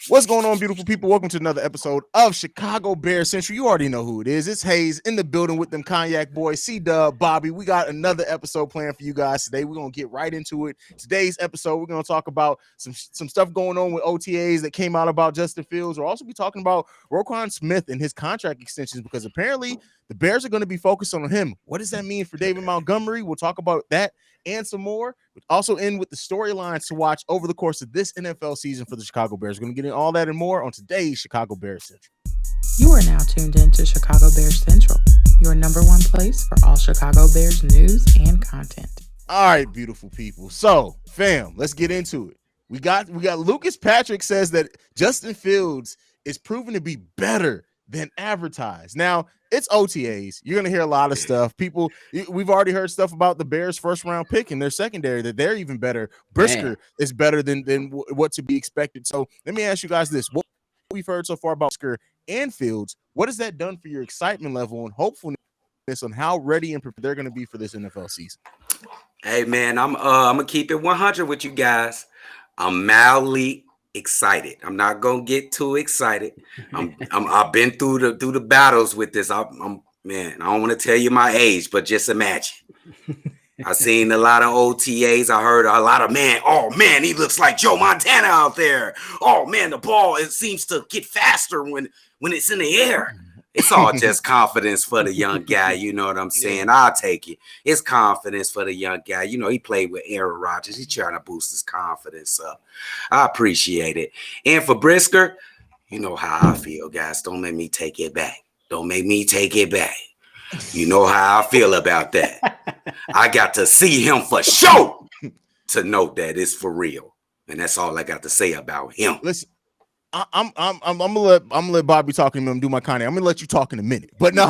What's going on, beautiful people? Welcome to another episode of Chicago Bears Central. You already know who it is. It's Haize in the building with them cognac boys, Cdubb Bobby. We got another episode planned for you guys today. We're going to get right into it. Today's episode, we're going to talk about some stuff going on with OTAs that came out about Justin Fields. We'll also be talking about Roquan Smith and his contract extensions because apparently the Bears are going to be focused on him. What does that mean for David Montgomery? We'll talk about that and some more. We'll also end with the storylines to watch over the course of this NFL season for the Chicago Bears. We're going to get in all that and more on today's Chicago Bears Central. You are now tuned in to Chicago Bears Central, your number one place for all Chicago Bears news and content. All right, beautiful people. So, fam, let's get into it. We got Lucas Patrick says that Justin Fields is proven to be better than advertised. Now, it's OTAs. You're going to hear a lot of stuff. We've already heard stuff about the Bears' first-round pick and their secondary, that they're even better. Brisker is better than what to be expected. So let me ask you guys this. What we've heard so far about Brisker and Fields, what has that done for your excitement level and hopefulness on how ready and prepared they're going to be for this NFL season? Hey, man, I'm going to keep it 100 with you guys. I'm mildly excited. I'm not gonna get too excited. I've been through the battles with this. Man, I don't want to tell you my age, but just imagine. I've seen a lot of OTAs. I heard a lot of he looks like Joe Montana out there. Oh man, the ball, it seems to get faster when it's in the air. It's all just confidence for the young guy. You know what I'm saying? I'll take it. It's confidence for the young guy. You know, he played with Aaron Rodgers. He's trying to boost his confidence up. I appreciate it. And for Brisker, you know how I feel, guys. Don't make me take it back. Don't make me take it back. You know how I feel about that. I got to see him for sure to know that it's for real. And that's all I got to say about him. Listen. I'm gonna let Bobby talk to him and do my kind of. I'm gonna let you talk in a minute, but no.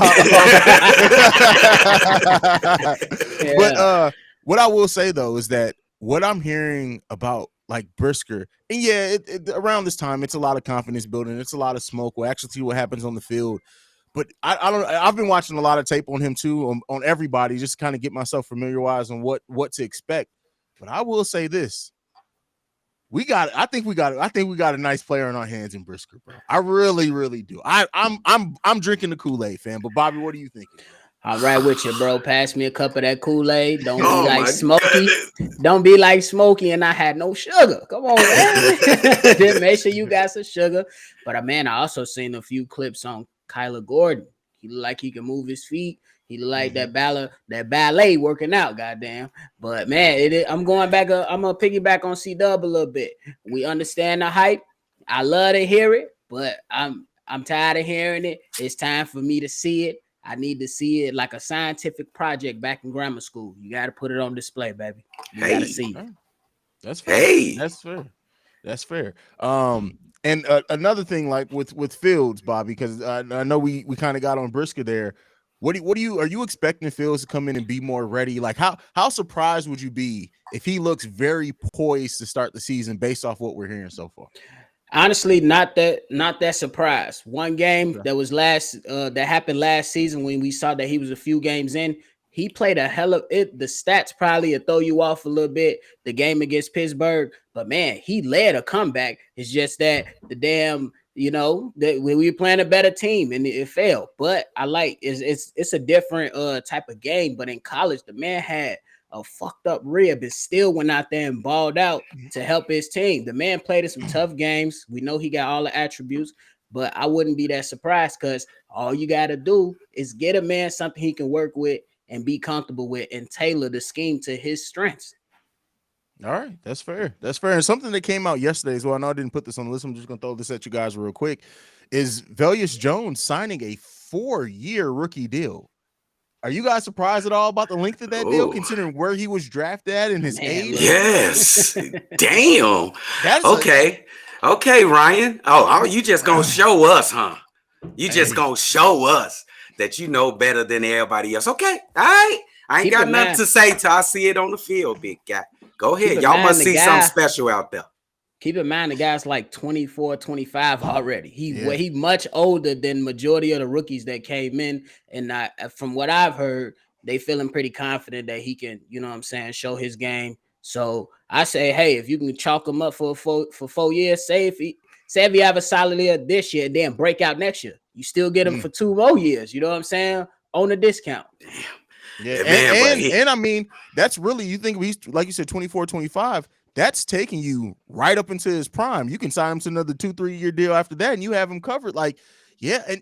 But what I will say though is that what I'm hearing about like Brisker, and around this time it's a lot of confidence building, it's a lot of smoke. We'll actually see what happens on the field. But I've been watching a lot of tape on him too, on everybody, just kind of get myself familiarized on what to expect. But I will say this. I think we got a nice player in our hands in Brisker, bro. I really, really do. I'm drinking the Kool-Aid, fam. But Bobby, what are you thinking? All right with you, bro. Pass me a cup of that Kool-Aid. Don't be like Smokey. Don't be like Smokey and I had no sugar. Come on, man. Then make sure you got some sugar. But man, I also seen a few clips on Kyler Gordon. He look like he can move his feet. He like that ballet working out, goddamn. But man, I'm going back. I'm gonna piggyback on Cdubb a little bit. We understand the hype. I love to hear it, but I'm tired of hearing it. It's time for me to see it. I need to see it like a scientific project back in grammar school. You got to put it on display, baby. You got to see it. That's fair. Hey, that's fair. And another thing, like with Fields, Bobby, because I know we kind of got on Brisker there. Are you expecting Fields to come in and be more ready? Like how surprised would you be if he looks very poised to start the season based off what we're hearing so far? Honestly, not that surprised. One game that happened last season when we saw that he was a few games in, he played a hell of it. The stats probably throw you off a little bit. The game against Pittsburgh, but man, he led a comeback. It's just that the damn. You know, that when we were playing a better team and it failed. But I like it's a different type of game. But in college, the man had a fucked up rib and still went out there and balled out to help his team. The man played in some tough games. We know he got all the attributes, but I wouldn't be that surprised because all you got to do is get a man something he can work with and be comfortable with and tailor the scheme to his strengths. All right, that's fair. And something that came out yesterday as well, I know I didn't put this on the list, I'm just going to throw this at you guys real quick, is Vellus Jones signing a 4-year rookie deal. Are you guys surprised at all about the length of that deal, considering where he was drafted at and his age? Yes. Damn. Okay, Ryan. Oh, you just going to show us, huh? You just going to show us that you know better than everybody else. Okay, all right. I ain't got nothing to say till I see it on the field, big guy. Go ahead. Y'all must see something special out there. Keep in mind, the guy's like 24, 25 already. He much older than majority of the rookies that came in. And from what I've heard, they feeling pretty confident that he can, you know what I'm saying, show his game. So I say, hey, if you can chalk him up for 4 years, say say if you have a solid year this year and then break out next year, you still get him for 2 more years. You know what I'm saying? On a discount. Yeah, man, and I mean, that's really, you think he's, like you said, 24, 25, that's taking you right up into his prime. You can sign him to another 2-3 year deal after that, and you have him covered. Like, yeah, and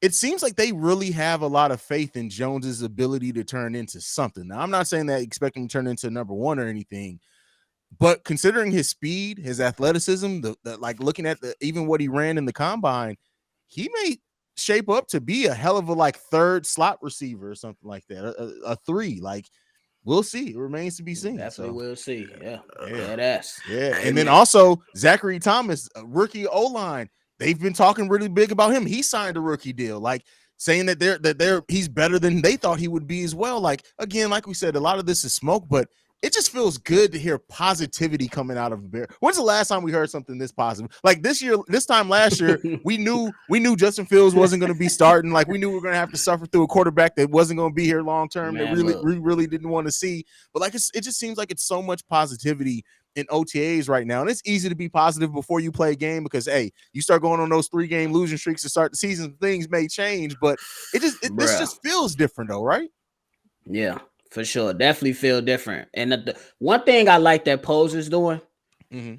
it seems like they really have a lot of faith in Jones's ability to turn into something. Now, I'm not saying that expecting him to turn into number one or anything, but considering his speed, his athleticism, the like looking at even what he ran in the combine, he may shape up to be a hell of a like third slot receiver or something like that, a three. Like, we'll see. It remains to be seen. Definitely, we'll see. Yeah. Yeah. And then also Zachary Thomas, rookie O-line. They've been talking really big about him. He signed a rookie deal, like saying that he's better than they thought he would be as well. Like, again, like we said, a lot of this is smoke, but it just feels good to hear positivity coming out of Bear. When's the last time we heard something this positive? Like this time last year, we knew Justin Fields wasn't going to be starting. Like, we knew we were going to have to suffer through a quarterback that wasn't going to be here long term. That we really didn't want to see. But like, it just seems like it's so much positivity in OTAs right now, and it's easy to be positive before you play a game because, hey, you start going on those 3-game losing streaks to start the season, things may change. But this just feels different, though, right? Yeah. For sure. Definitely feel different. And the one thing I like that Pose is doing,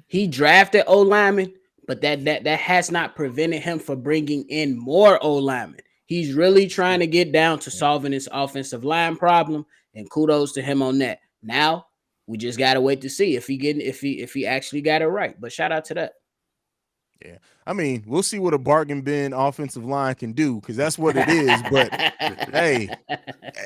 he drafted O-linemen, but that has not prevented him from bringing in more O-linemen. He's really trying to get down to solving his offensive line problem, and kudos to him on that. Now, we just got to wait to see if he actually got it right. But shout out to that. Yeah, I mean, we'll see what a bargain bin offensive line can do, because that's what it is. But hey,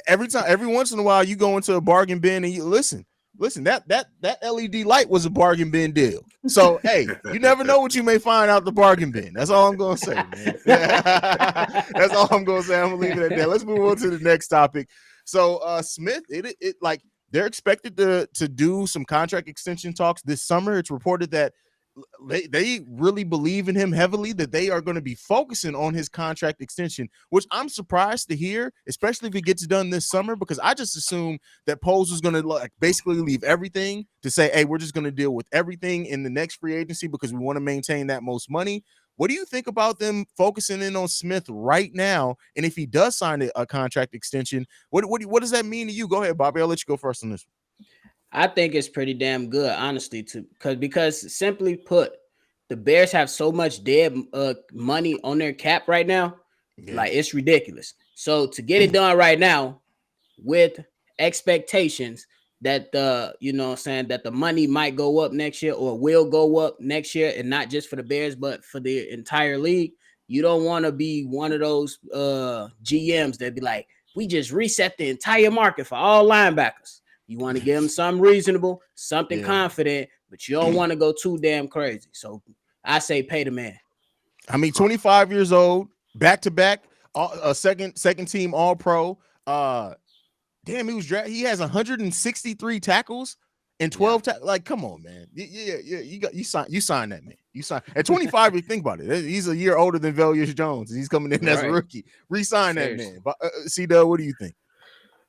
every once in a while, you go into a bargain bin and you listen. That LED light was a bargain bin deal. So hey, you never know what you may find out the bargain bin. That's all I'm gonna say, man. That's all I'm gonna say. I'm gonna leave it at that. Let's move on to the next topic. So Smith, it like they're expected to do some contract extension talks this summer. It's reported that they really believe in him heavily, that they are going to be focusing on his contract extension, which I'm surprised to hear, especially if it gets done this summer, because I just assumed that Poles was going to like basically leave everything to say, hey, we're just going to deal with everything in the next free agency because we want to maintain that most money. What do you think about them focusing in on Smith right now? And if he does sign a contract extension, what does that mean to you? Go ahead, Bobby. I'll let you go first on this. I think it's pretty damn good, honestly, because simply put, the Bears have so much dead money on their cap right now, like it's ridiculous. So to get it done right now with expectations that that the money might go up next year or will go up next year, and not just for the Bears but for the entire league, you don't want to be one of those GMs that be like, we just reset the entire market for all linebackers. You want to give them something reasonable, something confident, but you don't want to go too damn crazy. So I say pay the man. I mean, 25 years old, back-to-back, a second team All-Pro. Damn, he has 163 tackles and 12 like, come on, man. You sign that, man. You sign at 25. You think about it. He's a year older than Vellus Jones. He's coming in as a rookie. Resign that man. But Cdubb, what do you think?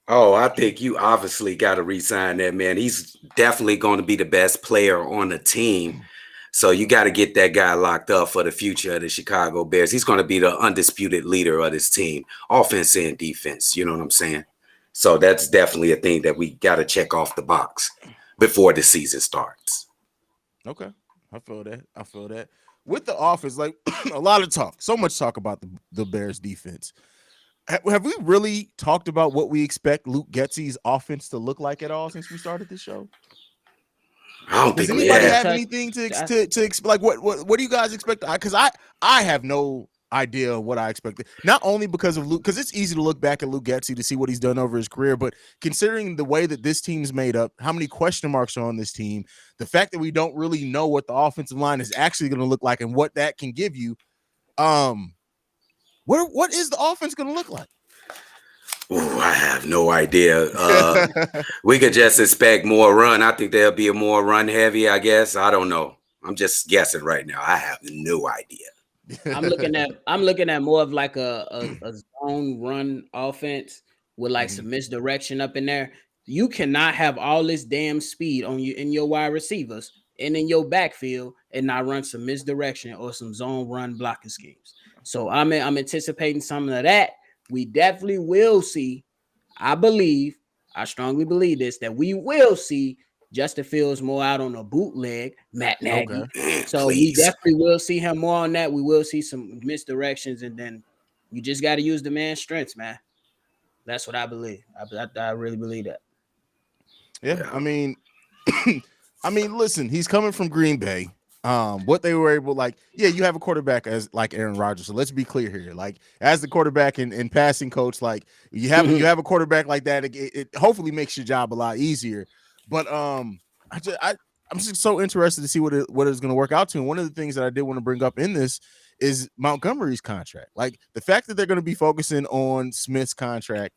Oh, I think you obviously got to re-sign that man. He's definitely going to be the best player on the team. So you got to get that guy locked up for the future of the Chicago Bears. He's going to be the undisputed leader of this team, offense and defense. You know what I'm saying? So that's definitely a thing that we got to check off the box before the season starts. Okay. I feel that. With the offense, like a lot of talk, so much talk about the Bears defense. Have we really talked about what we expect Luke Getsy's offense to look like at all since we started this show? I don't think Does anybody have anything to like what do you guys expect? Because I have no idea what I expected. Not only because of Luke, because it's easy to look back at Luke Getsy to see what he's done over his career, but considering the way that this team's made up, how many question marks are on this team, the fact that we don't really know what the offensive line is actually going to look like and what that can give you, what is the offense going to look like? Ooh, I have no idea. We could just expect more run. I think there'll be a more run heavy, I guess. I don't know. I'm just guessing right now. I have no idea. I'm looking at more of like a zone run offense with like some misdirection up in there. You cannot have all this damn speed on you in your wide receivers and in your backfield and not run some misdirection or some zone run blocking schemes. So I'm anticipating some of that. We definitely will see. I strongly believe this, that we will see Justin Fields more out on a bootleg, Matt Nagy. Okay. Man, So we please. definitely will see him more on that. We will see some misdirections, and then you just got to use the man's strengths, man. That's what I believe. I really believe that. Yeah, I mean, listen, he's coming from Green Bay. What they were able, like, yeah, you have a quarterback as like Aaron Rodgers. So let's be clear here. Like, as the quarterback and passing coach, like you have a quarterback like that. It hopefully makes your job a lot easier. But I'm just so interested to see what it's going to work out to. And one of the things that I did want to bring up in this is Montgomery's contract. Like the fact that they're going to be focusing on Smith's contract.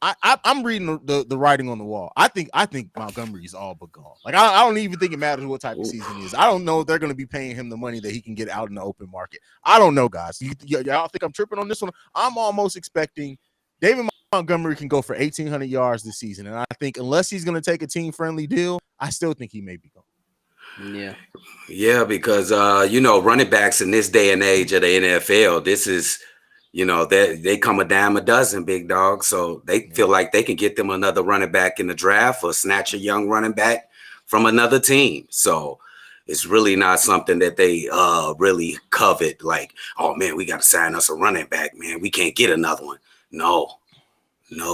I'm reading the writing on the wall. I think Montgomery's all but gone. Like I don't even think it matters what type of season he is. I don't know if they're going to be paying him the money that he can get out in the open market. I don't know, guys. Y'all think I'm tripping on this one? I'm almost expecting David Montgomery can go for 1,800 yards this season, and I think unless he's going to take a team-friendly deal, I still think he may be gone. Yeah, because running backs in this day and age of the NFL, this is. They come a dime a dozen, big dog. So they feel like they can get them another running back in the draft or snatch a young running back from another team. So it's really not something that they really covet. Like, oh man, we got to sign us a running back, man. We can't get another one. No,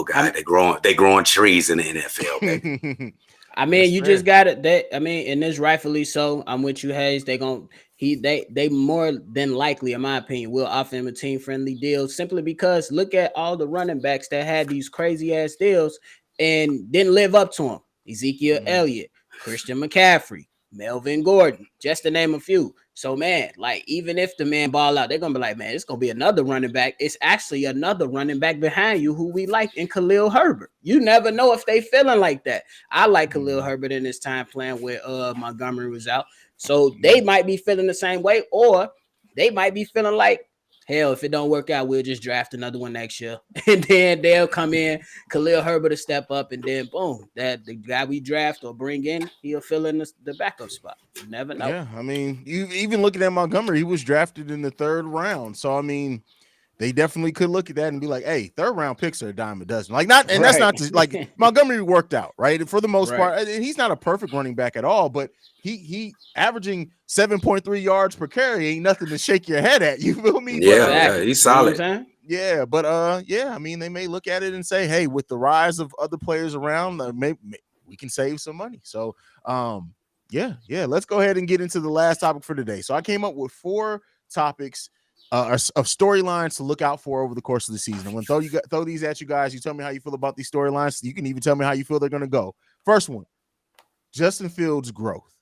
guy. They growing trees in the NFL, baby. I mean, you just got it. And this rightfully so. I'm with you, Haize. They more than likely, in my opinion, will offer him a team-friendly deal simply because look at all the running backs that had these crazy-ass deals and didn't live up to them. Ezekiel Elliott, Christian McCaffrey, Melvin Gordon, just to name a few. So, man, like, even if the man ball out, they're going to be like, man, it's going to be another running back. It's actually another running back behind you who we like in Khalil Herbert. You never know if they feeling like that. I like Khalil Herbert in this time playing where Montgomery was out. So they might be feeling the same way, or they might be feeling like, hell, if it don't work out, we'll just draft another one next year. And then they'll come in, Khalil Herbert to step up, and then boom, that the guy we draft or bring in, he'll fill in the backup spot. You never know. Yeah, I mean, you even looking at Montgomery, he was drafted in the 3rd round. So I mean, they definitely could look at that and be like, hey, 3rd round picks are a dime a dozen. Like that's not just like Montgomery worked out, right? For the most part. And he's not a perfect running back at all, but he averaging 7.3 yards per carry ain't nothing to shake your head at. You feel me? Yeah, he's solid. Yeah, but I mean, they may look at it and say, hey, with the rise of other players around, maybe we can save some money. So yeah, let's go ahead and get into the last topic for today. So I came up with 4 topics of storylines to look out for over the course of the season. I'm going to throw these at you guys. You tell me how you feel about these storylines. You can even tell me how you feel they're going to go. First one, Justin Fields' growth.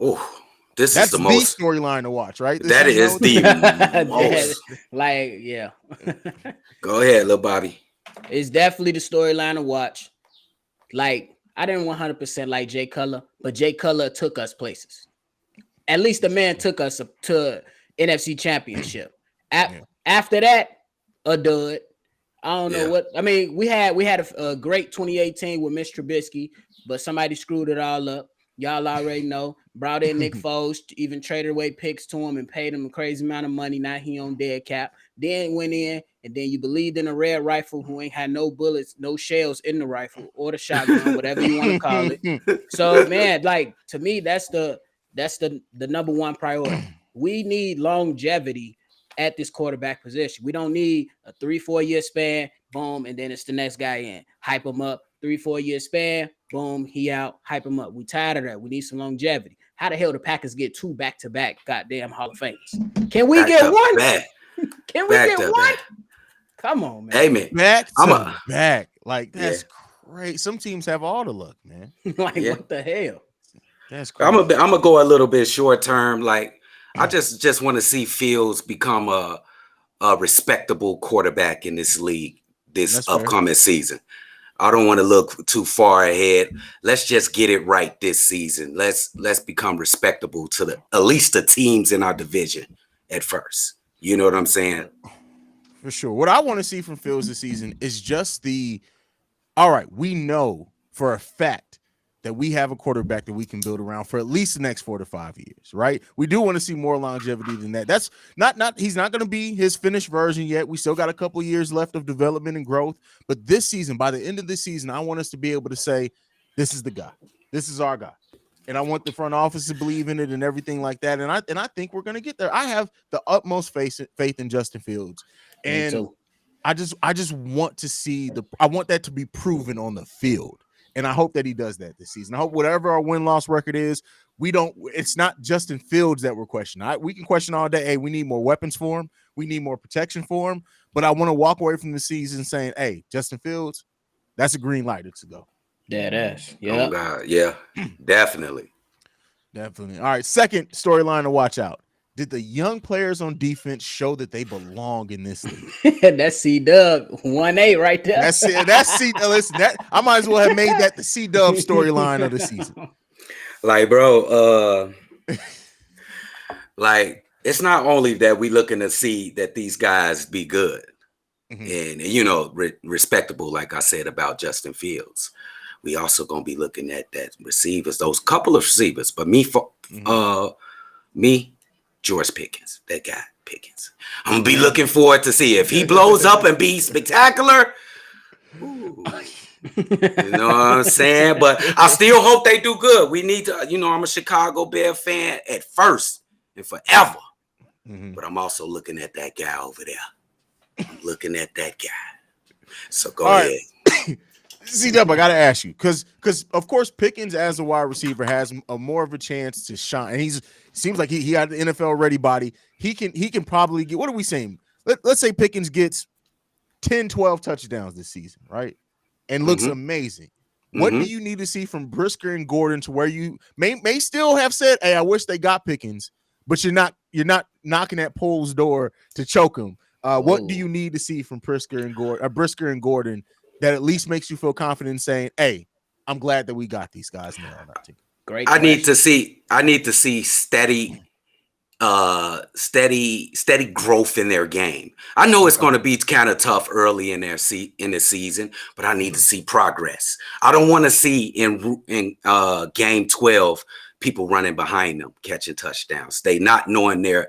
Oh, that's is the most storyline to watch, right? That is the most. Yeah. Go ahead, little Bobby. It's definitely the storyline to watch. Like, I didn't 100% like Jay Cutler, but Jay Cutler took us places. At least the man took us to NFC Championship. After that, a dud. I don't know what. I mean, we had a great 2018 with Mr. Trubisky, but somebody screwed it all up. Y'all already know. Brought in Nick Foles, even traded away picks to him and paid him a crazy amount of money. Now he on dead cap. Then went in, and then you believed in a red rifle who ain't had no bullets, no shells in the rifle or the shotgun, whatever you want to call it. So, man, like, to me, that's the number one priority. We need longevity at this quarterback position. We don't need a 3-4 year span, boom, and then it's the next guy in. Hype him up. 3-4 year span, boom, he out, hype him up. We tired of that. We need some longevity. How the hell the Packers get 2 back-to-back goddamn Hall of Famers? Can we get one? Can we get one? Come on, man. Hey, man. Back. Like, that's great. Some teams have all the luck, man. What the hell? That's crazy. I'm gonna go a little bit short term. Like, I just want to see Fields become a respectable quarterback in this league this upcoming season. I don't want to look too far ahead. Let's just get it right this season. Let's become respectable to at least the teams in our division at first. You know what I'm saying? For sure. What I want to see from Fields this season is just all right, we know for a fact that we have a quarterback that we can build around for at least the next 4 to 5 years, right? We do want to see more longevity than that. That's not he's not going to be his finished version yet. We still got a couple of years left of development and growth. But this season, by the end of this season, I want us to be able to say, this is the guy. This is our guy. And I want the front office to believe in it and everything like that. And I think we're going to get there. I have the utmost faith in Justin Fields. And I just want to see I want that to be proven on the field. And I hope that he does that this season. I hope whatever our win-loss record is, it's not Justin Fields that we're questioning. We can question all day, hey, we need more weapons for him. We need more protection for him. But I want to walk away from the season saying, hey, Justin Fields, that's a green light to go. That is. Yeah. Oh, God. Yeah, definitely. Definitely. All right, second storyline to watch out. Did the young players on defense show that they belong in this league? That's Cdubb 1-8 right there. That's it. That's listen, I might as well have made that the Cdubb storyline of the season. Like, bro, like it's not only that we looking to see that these guys be good and respectable, like I said about Justin Fields. We also gonna be looking at that receivers, those couple of receivers. But me, George Pickens, that guy Pickens. I'm gonna be looking forward to see if he blows up and be spectacular. Ooh. You know what I'm saying? But I still hope they do good. We need to, I'm a Chicago Bear fan at first and forever. But I'm also looking at that guy over there. I'm looking at that guy. So go ahead. Right. Cdubb, I gotta ask you, because of course Pickens as a wide receiver has more of a chance to shine, and seems like he got the NFL ready body. He can probably get, what are we saying? Let's say Pickens gets 10, 12 touchdowns this season, right? And looks amazing. What do you need to see from Brisker and Gordon to where you may still have said, hey, I wish they got Pickens, but you're not knocking at Pole's door to choke him. What do you need to see from Brisker and Gordon that at least makes you feel confident in saying, hey, I'm glad that we got these guys now on our team? Great. I need to see steady growth in their game. I know it's going to be kind of tough early in the season, but I need to see progress. I don't want to see in game 12 people running behind them catching touchdowns. They not knowing their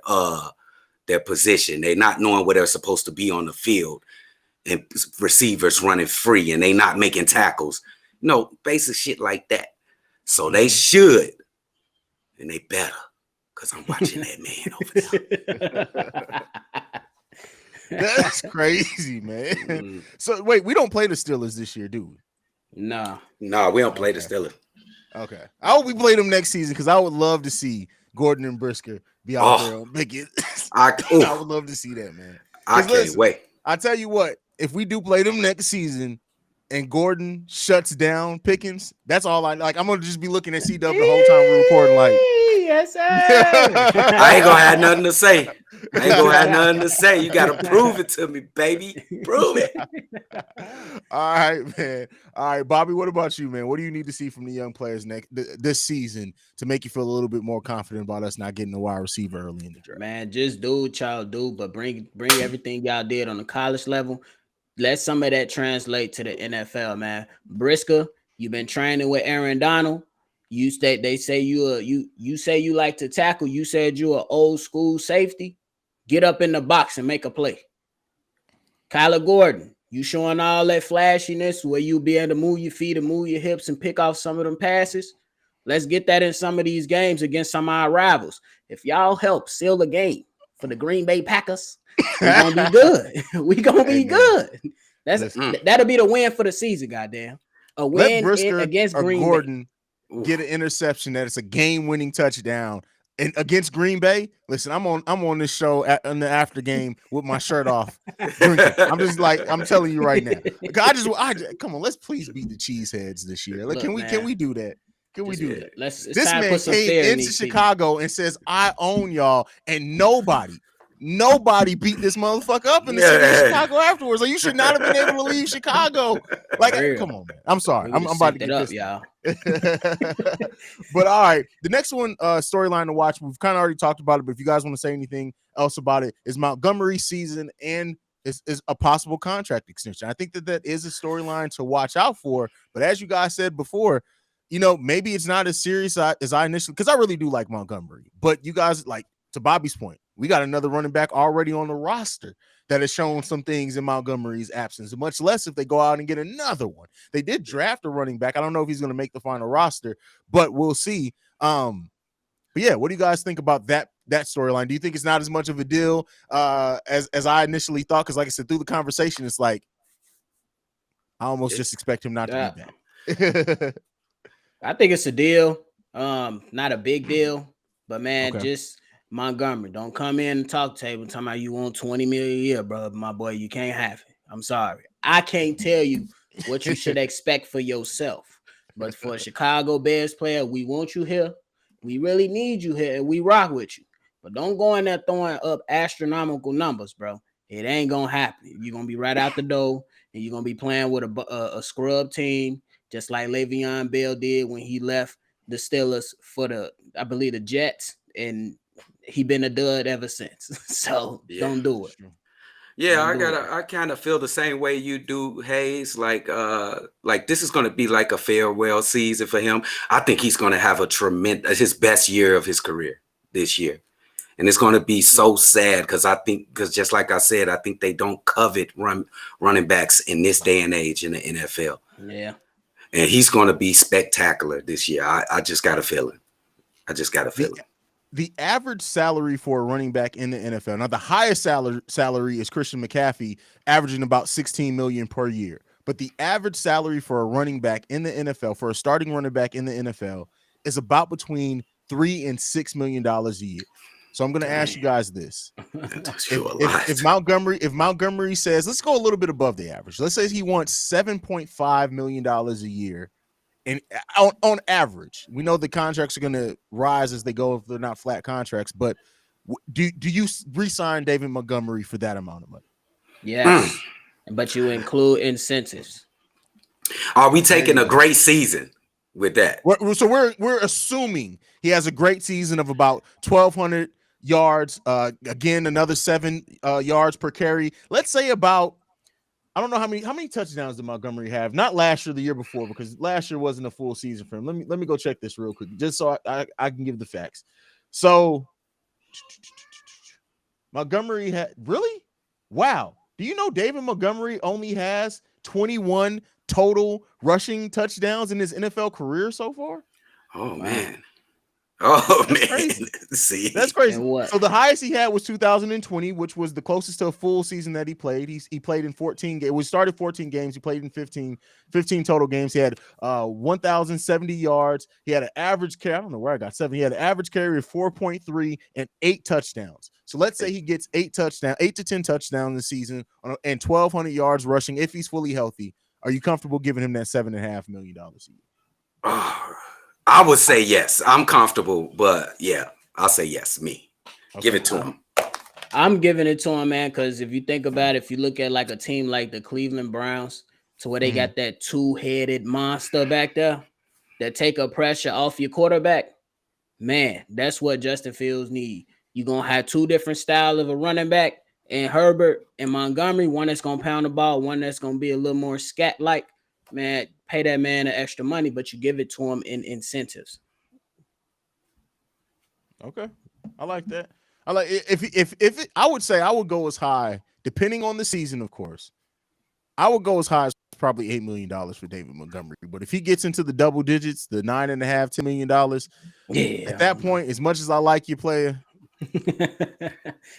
position. They not knowing where they're supposed to be on the field, and receivers running free and they not making tackles. No, basic shit like that. So they should, and they better, because I'm watching that man over there. That's crazy, man. So wait, we don't play the Steelers this year, do we? No, we don't play the Steelers. Okay. I hope we play them next season, because I would love to see Gordon and Brisker be out there on Biggett. I would love to see that, man. I can't wait. I tell you what, if we do play them next season and Gordon shuts down Pickens, that's all I like. I'm gonna just be looking at Cdubb the whole time we're recording. Like, yes, sir. I ain't gonna have nothing to say. You gotta prove it to me, baby. Prove it. All right, man. All right, Bobby. What about you, man? What do you need to see from the young players this season to make you feel a little bit more confident about us not getting a wide receiver early in the draft? Man, just do what y'all do, but bring everything y'all did on the college level. Let some of that translate to the NFL, man. Brisker, you've been training with Aaron Donald. You say you like to tackle. You said you're an old school safety. Get up in the box and make a play. Kyler Gordon, you showing all that flashiness where you'll be able to move your feet and move your hips and pick off some of them passes. Let's get that in some of these games against some of our rivals. If y'all help seal the game for the Green Bay Packers, we're gonna be good. We're gonna be good. That'll be the win for the season, goddamn. A win against Green Gordon Bay. Get an interception that it's a game-winning touchdown. And against Green Bay, listen, I'm on this show in the after game with my shirt off, drinking. I'm just like, I'm telling you right now. Come on, let's please beat the Cheeseheads this year. Like, can we do that? Can we do that? This man came into Chicago and says, I own y'all, and nobody beat this motherfucker up in the city of Chicago afterwards. Like, you should not have been able to leave Chicago. Like, come on, man. I'm sorry. I'm about to get this y'all. But all right, the next one storyline to watch, we've kind of already talked about it, but if you guys want to say anything else about it, is Montgomery season and is a possible contract extension. I think that is a storyline to watch out for. But as you guys said before, maybe it's not as serious as I initially, because I really do like Montgomery. But you guys, like, to Bobby's point, we got another running back already on the roster that has shown some things in Montgomery's absence, much less if they go out and get another one. They did draft a running back. I don't know if he's going to make the final roster, but we'll see. But yeah, what do you guys think about that storyline? Do you think it's not as much of a deal as I initially thought? Because like I said, through the conversation, it's like I almost just expect him not to be back. I think it's a deal. Not a big deal, but man, just Montgomery, don't come in and talk table talking about you want 20 million a year, bro. My boy, you can't have it. I'm sorry. I can't tell you what you should expect for yourself. But for a Chicago Bears player, we want you here. We really need you here, and we rock with you. But don't go in there throwing up astronomical numbers, bro. It ain't gonna happen. You're gonna be right out the door, and you're gonna be playing with a scrub team, just like Le'Veon Bell did when he left the Steelers for I believe the Jets, and he been a dud ever since. So don't do it. Yeah, I kind of feel the same way you do, Haize. Like this is going to be like a farewell season for him. I think he's going to have his best year of his career this year. And it's going to be so sad because just like I said, I think they don't covet running backs in this day and age in the NFL. Yeah. And he's going to be spectacular this year. I just got a feeling. The average salary for a running back in the NFL. Now, the highest salary is Christian McCaffrey, averaging about $16 million per year. But the average salary for a running back in the NFL, for a starting running back in the NFL, is about between $3 and $6 million a year. So I'm going to ask you guys this: if Montgomery says, let's go a little bit above the average. Let's say he wants $7.5 million a year. And on average, we know the contracts are going to rise as they go if they're not flat contracts. But do you re-sign David Montgomery for that amount of money? Yes, but you include incentives. Are we taking a great season with that? So we're assuming he has a great season of about 1,200 yards. Again, another 7 yards per carry. Let's say about. I don't know how many touchdowns did Montgomery have? Not last year, the year before, because last year wasn't a full season for him. Let me go check this real quick, just so I can give the facts. So Montgomery had really? Wow. Do you know David Montgomery only has 21 total rushing touchdowns in his NFL career so far? Oh man. Oh That's man, crazy. See, that's crazy. So the highest he had was 2020, which was the closest to a full season that he played. He played in 14 games. We started 14 games. He played in 15 total games. He had 1,070 yards. He had an average carry. I don't know where I got 7. He had an average carry of 4.3 and 8 touchdowns. So let's say he gets 8 to 10 touchdowns this season and 1,200 yards rushing if he's fully healthy. Are you comfortable giving him that $7.5 million a year? I would say yes. I'm comfortable, but yeah, I'll say yes. Me, give it to him. I'm giving it to him, man, because if you think about it, if you look at like a team like the Cleveland Browns, to where they got that 2-headed monster back there that take a pressure off your quarterback, man, that's what Justin Fields need. You're gonna have 2 different styles of a running back, and Herbert and Montgomery, one that's gonna pound the ball, one that's gonna be a little more scat-like. Man, pay that man the extra money, but you give it to him in incentives. Okay, I like that. I like if I would say I would go as high, depending on the season, of course. I would go as high as probably $8 million for David Montgomery. But if he gets into the double digits, the $9.5, $10 million, at that point, as much as I like your player,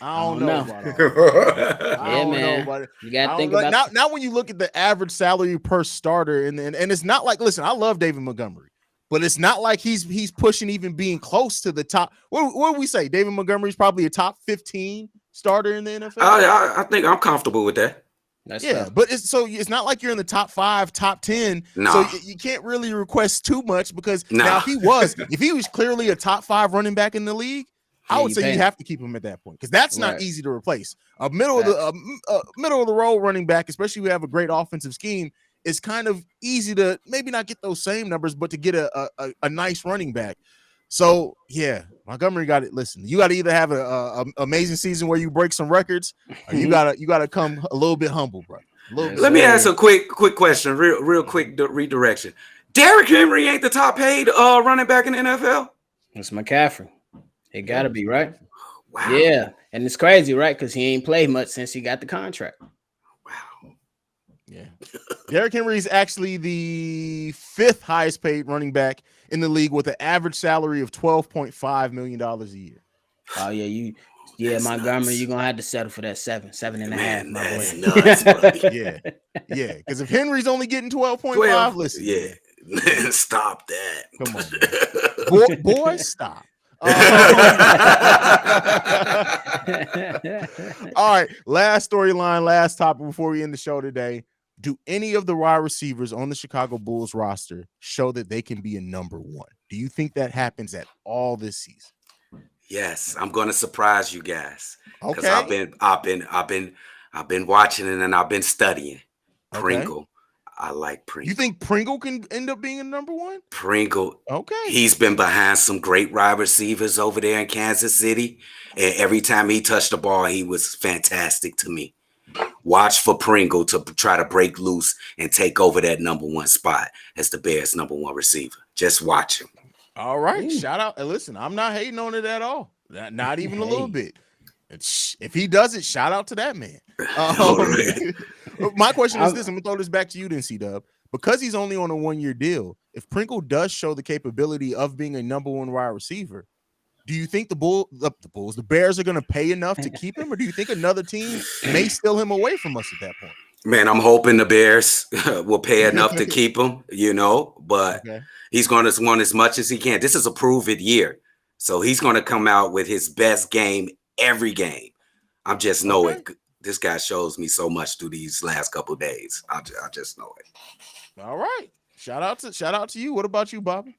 I don't know about all that. I don't know about it. You gotta think about now when you look at the average salary per starter, and it's not like, listen, I love David Montgomery, but it's not like he's pushing even being close to the top. What do we say? David Montgomery's probably a top 15 starter in the NFL. I think I'm comfortable with that. That's tough. But it's not like you're in the top 5, top 10. No. So you can't really request too much because now if he was clearly a top 5 running back in the league, I would say you have to keep him at that point because that's not easy to replace. A middle of the road running back, especially if you have a great offensive scheme, is kind of easy to maybe not get those same numbers, but to get a nice running back. So yeah, Montgomery got it. Listen, you got to either have a amazing season where you break some records, or you gotta come a little bit humble, bro. Let me ask a quick question, real quick redirection. Derrick Henry ain't the top paid running back in the NFL. It's McCaffrey. It gotta be, right? Wow. Yeah, and it's crazy, right? Because he ain't played much since he got the contract. Wow. Yeah. Derrick Henry is actually the 5th highest paid running back in the league with an average salary of $12.5 million a year. Oh yeah, That's Montgomery, nuts. you're gonna have to settle for that 7.5, my That's boy. nuts, buddy. Yeah. Because if Henry's only getting 12.5, listen. Yeah. Stop that. Come on, man. Boy, stop. All right, last storyline, last topic before we end the show today. Do any of the wide receivers on the Chicago Bulls roster show that they can be a number one? Do you think that happens at all this season? Yes, I'm gonna surprise you guys. Because Okay. I've been watching it and I've been studying. Pringle. Okay. I like Pringle. You think Pringle can end up being a number one? Pringle? Okay. He's been behind some great wide receivers over there in Kansas City. And every time he touched the ball, he was fantastic to me. Watch for Pringle to try to break loose and take over that number one spot as the Bears' number one receiver. Just watch him. All right. Shout out. And listen, I'm not hating on it at all. Not even a little bit. If he does it, shout out to that man. My question is this. I'm going to throw this back to you then, Cdubb. Because he's only on a 1-year deal, if Pringle does show the capability of being a number one wide receiver, do you think the Bears are going to pay enough to keep him, or do you think another team may steal him away from us at that point? Man, I'm hoping the Bears will pay enough to keep him, but he's going to want as much as he can. This is a prove-it year. So he's going to come out with his best game every game. I just know it. This guy shows me so much through these last couple of days. I just know it. All right. Shout out to you. What about you, Bobby?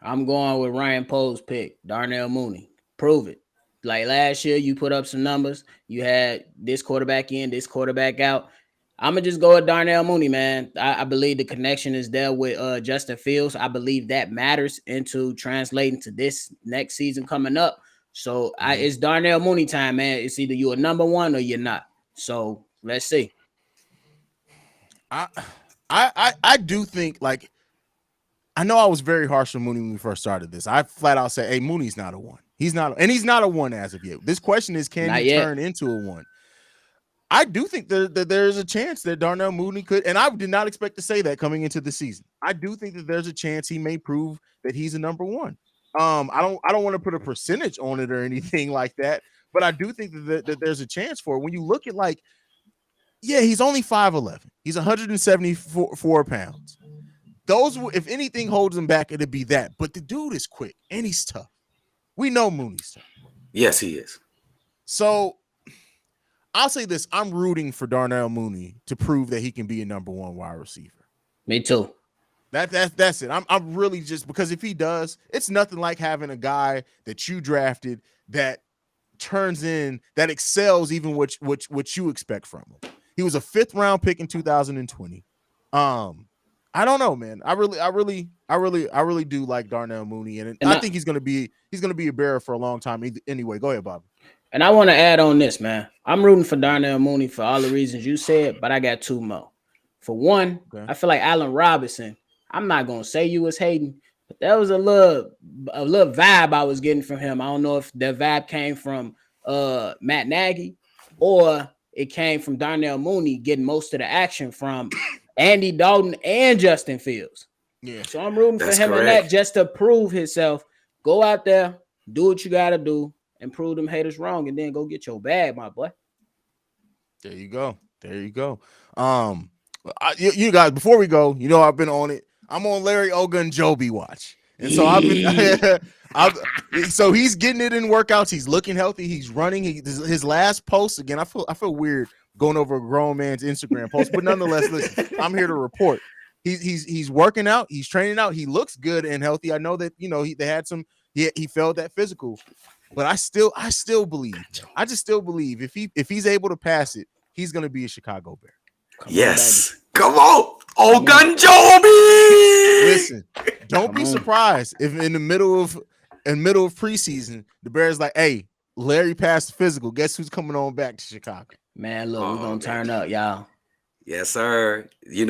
I'm going with Ryan Poe's pick, Darnell Mooney. Prove it. Like last year, you put up some numbers. You had this quarterback in, this quarterback out. I'm going to just go with Darnell Mooney, man. I believe the connection is there with Justin Fields. I believe that matters into translating to this next season coming up. So it's Darnell Mooney time, man. It's either you're a number one or you're not. So let's see. I do think, like, I know I was very harsh on Mooney when we first started this. I flat out say, hey, Mooney's not a one. He's not a one as of yet. This question is, can he turn into a one? I do think that there's a chance that Darnell Mooney could, and I did not expect to say that coming into the season. I do think that there's a chance he may prove that he's a number one. I don't want to put a percentage on it or anything like that, but I do think that there's a chance for it. When you look at, like, he's only 5'11". He's 174 pounds. Those, if anything holds him back, it'd be that. But the dude is quick and he's tough. We know Mooney's tough. Yes, he is. So I'll say this: I'm rooting for Darnell Mooney to prove that he can be a number one wide receiver. Me too. That's it. I'm really just, because if he does, it's nothing like having a guy that you drafted that turns in, that excels even what you expect from him. He was a 5th round pick in 2020. I don't know, man. I really do like Darnell Mooney, and I think he's gonna be a Bear for a long time. Anyway, go ahead, Bobby. And I want to add on this, man. I'm rooting for Darnell Mooney for all the reasons you said, but I got 2 more. For one, I feel like Allen Robinson. I'm not gonna say you was hating, but there was a little vibe I was getting from him. I don't know if that vibe came from Matt Nagy or it came from Darnell Mooney getting most of the action from Andy Dalton and Justin Fields. Yeah. So I'm rooting for him in that, just to prove himself. Go out there, do what you gotta do, and prove them haters wrong, and then go get your bag, my boy. There you go. You guys, before we go, I've been on it. I'm on Larry Ogunjobi watch. And so I've been so he's getting it in workouts. He's looking healthy. He's running. His last post, again, I feel weird going over a grown man's Instagram post, but nonetheless, listen, I'm here to report. He's working out. He's training out. He looks good and healthy. I know that, they had some, he failed that physical, but I still believe. I just still believe if he's able to pass it, he's going to be a Chicago Bear. Come on, Ogunjobi. Listen, don't be surprised if in the middle of preseason, the Bears like, hey, Larry passed the physical. Guess who's coming on back to Chicago? Man, look, we're gonna turn up, y'all. Yes, sir. I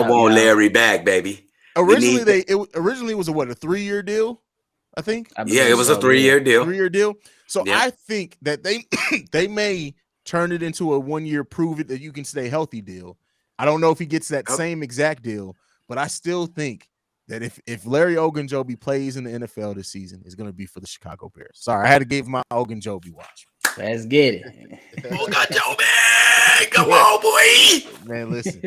want Larry back, baby. Originally, originally was a 3-year deal, I think. Yeah, it was a 3-year deal. 3-year deal. So Yeah. I think that they may turn it into a 1-year prove it that you can stay healthy deal. I don't know if he gets that same exact deal, but I still think that if Larry Ogunjobi plays in the NFL this season, it's going to be for the Chicago Bears. Sorry, I had to give my Ogunjobi watch. Let's get it. Ogunjobi, come on, boy. Man, listen.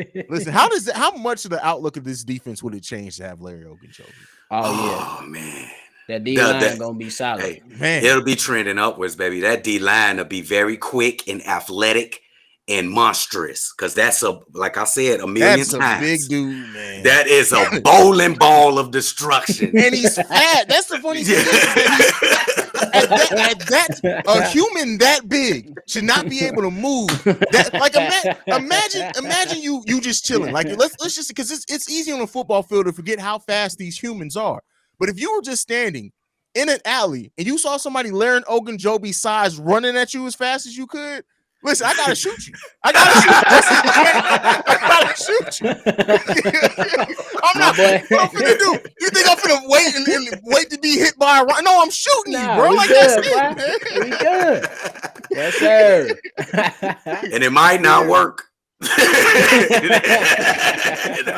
How much of the outlook of this defense would it change to have Larry Ogunjobi? Oh man. That D-line gonna be solid. Hey, man, it'll be trending upwards, baby. That D-line will be very quick and athletic and monstrous. Because that's like I said, a million times. That's a big dude, man. That is a bowling ball of destruction. And he's fat. That's the funny thing. A human that big should not be able to move. That, like, imagine you just chilling. Like, let's just, because it's easy on a football field to forget how fast these humans are. But if you were just standing in an alley and you saw somebody Larry Ogunjobi size running at you as fast as you could, listen, I gotta shoot you. I gotta shoot you. I'm not. What I'm finna do? You think I'm finna wait and wait to be hit by a run? No, I'm shooting you, bro. Like, good, that's it. We good. Yes, sir. And it might not work. It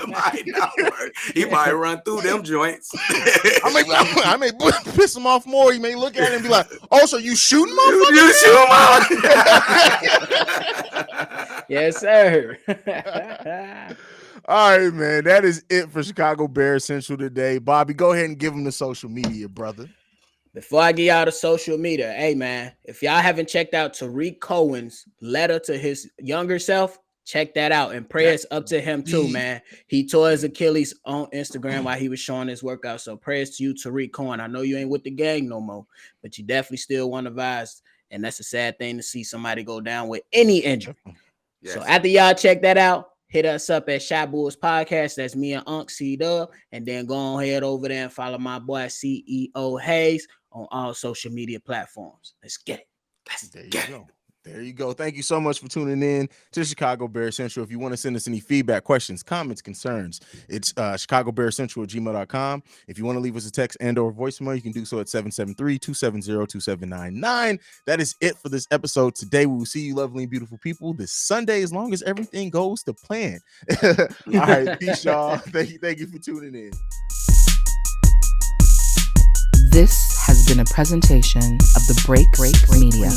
might not work. He might run through them joints. I may piss him off more. He may look at it and be like, "Oh, so you shooting, motherfucker? You shoot him out." Yes, sir. All right, man. That is it for Chicago Bears Central today. Bobby, go ahead and give them the social media, brother. Before I get y'all the social media, hey, man, if y'all haven't checked out Tariq Cohen's letter to his younger self, check that out, and prayers up to him too, man. He tore his Achilles on Instagram while he was showing his workout. So prayers to you, Tariq Cohen. I know you ain't with the gang no more, but you definitely still one of us, and that's a sad thing to see somebody go down with any injury. Yes. So after y'all check that out, hit us up at Shot Bulls Podcast. That's me and Unc Cdubb, and then go on head over there and follow my boy CEO Haize on all social media platforms. Let's get it. There you go. Thank you so much for tuning in to Chicago Bears Central. If you want to send us any feedback, questions, comments, concerns, it's chicagobearscentral@gmail.com. If you want to leave us a text and or voicemail, you can do so at 773-270-2799. That is it for this episode today. We will see you lovely and beautiful people this Sunday, as long as everything goes to plan. All right, peace, y'all. Thank you for tuning in. This has been a presentation of the Break Media.